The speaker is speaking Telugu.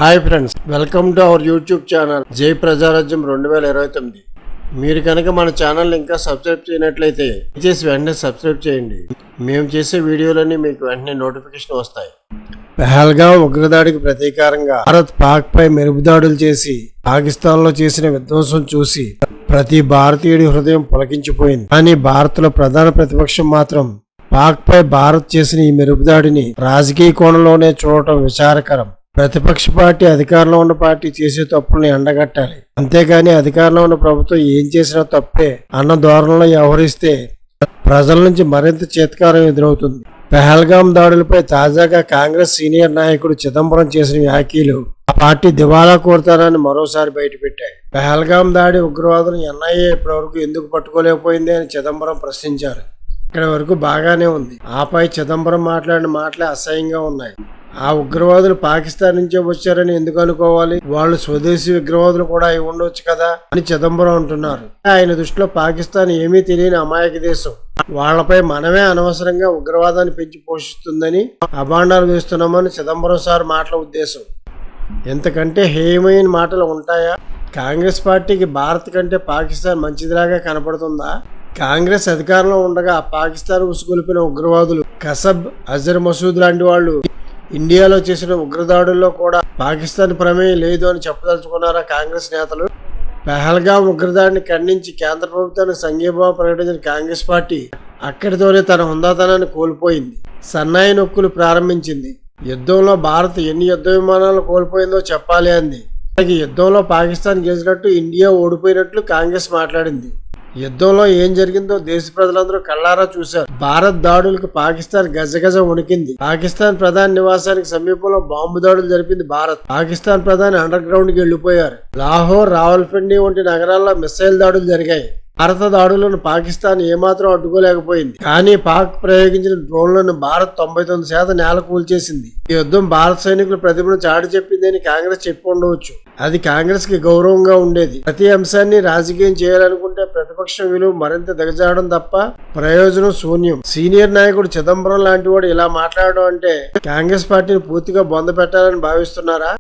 Hi friends, welcome to our YouTube channel జై ప్రజారాజ్యం 2029. మీరు కనుక మన ఛానల్ ఇంకా సబ్స్క్రైబ్ చేయనట్లయితే చేసి వెంటనే సబ్స్క్రైబ్ చేయండి. మేము చేసే వీడియోలన్నీ మీకు వెంటనే నోటిఫికేషన్ వస్తాయి. పహల్గాం ఉగ్రదాడికి ప్రతీకారంగా భారత్ పాక్ పై మెరుపుదాడులు చేసి పాకిస్తాన్ లో చేసిన విధ్వంసం చూసి ప్రతి భారతీయుడి హృదయం పులకించిపోయింది. కానీ భారత్ లో ప్రధాన ప్రతిపక్షం మాత్రం పాక్ పై భారత్ చేసిన ఈ మెరుపుదాడిని రాజకీయ కోణంలోనే చూడటం విచారకరం. ప్రతిపక్ష పార్టీ అధికారంలో ఉన్న పార్టీ చేసే తప్పుల్ని ఎండగట్టాలి, అంతేగాని అధికారంలో ఉన్న ప్రభుత్వం ఏం చేసినా తప్పే అన్న ధోరణిలో వ్యవహరిస్తే ప్రజల నుంచి మరింత చేత్కారం ఎదురవుతుంది. పహల్గాం దాడులపై తాజాగా కాంగ్రెస్ సీనియర్ నాయకుడు చిదంబరం చేసిన వ్యాఖ్యలు ఆ పార్టీ దివాలా కోరుతానని మరోసారి బయటపెట్టాయి. పహల్గాం దాడి ఉగ్రవాదులను ఎన్ఐఏ ఇప్పటివరకు ఎందుకు పట్టుకోలేకపోయింది అని చిదంబరం ప్రశ్నించారు. ఇక్కడ వరకు బాగానే ఉంది, ఆపై చిదంబరం మాట్లాడిన మాటలే అసహ్యంగా ఉన్నాయి. ఆ ఉగ్రవాదులు పాకిస్తాన్ నుంచే వచ్చారని ఎందుకు అనుకోవాలి? వాళ్ళు స్వదేశీ ఉగ్రవాదులు కూడా అయి ఉండొచ్చు కదా అని చిదంబరం అంటున్నారు. ఆయన దృష్టిలో పాకిస్తాన్ ఏమీ తెలియని అమాయక దేశం, వాళ్లపై మనమే అనవసరంగా ఉగ్రవాదాన్ని పెంచి పోషిస్తుందని అభాండాలు వేస్తున్నామని చిదంబరం సార్ మాటల ఉద్దేశం. ఎంతకంటే హేయమైన మాటలు ఉంటాయా? కాంగ్రెస్ పార్టీకి భారత్ కంటే పాకిస్తాన్ మంచిదిలాగా కనపడుతుందా? కాంగ్రెస్ అధికారంలో ఉండగా పాకిస్తాన్ ఉసుగొలిపిన ఉగ్రవాదులు కసబ్, అజర్ మసూద్ లాంటి వాళ్ళు ఇండియాలో చేసిన ఉగ్రదాడుల్లో కూడా పాకిస్తాన్ ప్రమేయం లేదు అని చెప్పదలుచుకున్నారా కాంగ్రెస్ నేతలు? పహల్గాం ఉగ్రదాడిని ఖండించి కేంద్ర ప్రభుత్వానికి సంఘీభావం ప్రకటించిన కాంగ్రెస్ పార్టీ అక్కడితోనే తన హుందాతనాన్ని కోల్పోయింది. సన్నాయి నొక్కులు ప్రారంభించింది. యుద్ధంలో భారత్ ఎన్ని యుద్ధ విమానాలు కోల్పోయిందో చెప్పాలి అంది. యుద్ధంలో పాకిస్తాన్ గెలిచినట్టు ఇండియా ఓడిపోయినట్లు కాంగ్రెస్ మాట్లాడింది. యుద్ధంలో ఏం జరిగిందో దేశ ప్రజలందరూ కళ్ళారా చూశారు. భారత్ దాడులకు పాకిస్తాన్ గజగజ వణికింది. పాకిస్తాన్ ప్రధాని నివాసానికి సమీపంలో బాంబు దాడులు జరిపింది భారత్. పాకిస్తాన్ ప్రధాని అండర్ గ్రౌండ్ కి వెళ్లిపోయారు. లాహోర్, రావల్పిండి వంటి నగరాల్లో మిసైల్ దాడులు జరిగాయి. భారత దాడులను పాకిస్తాన్ ఏమాత్రం అడ్డుకోలేకపోయింది. కానీ పాక్ ప్రయోగించిన డ్రోన్లను భారత్ 99% నేల కూల్చేసింది. ఈ యుద్ధం భారత సైనికుల ప్రతిభను చాటి చెప్పిందని కాంగ్రెస్ చెప్పి ఉండవచ్చు. అది కాంగ్రెస్ కి గౌరవంగా ఉండేది. ప్రతి అంశాన్ని రాజకీయం చేయాలనుకుంటే ప్రతిపక్షం విలువ మరింత దిగజారడం తప్ప ప్రయోజనం శూన్యం. సీనియర్ నాయకుడు చిదంబరం లాంటి వాడు ఇలా మాట్లాడడం అంటే కాంగ్రెస్ పార్టీని పూర్తిగా బొంద పెట్టాలని భావిస్తున్నారా?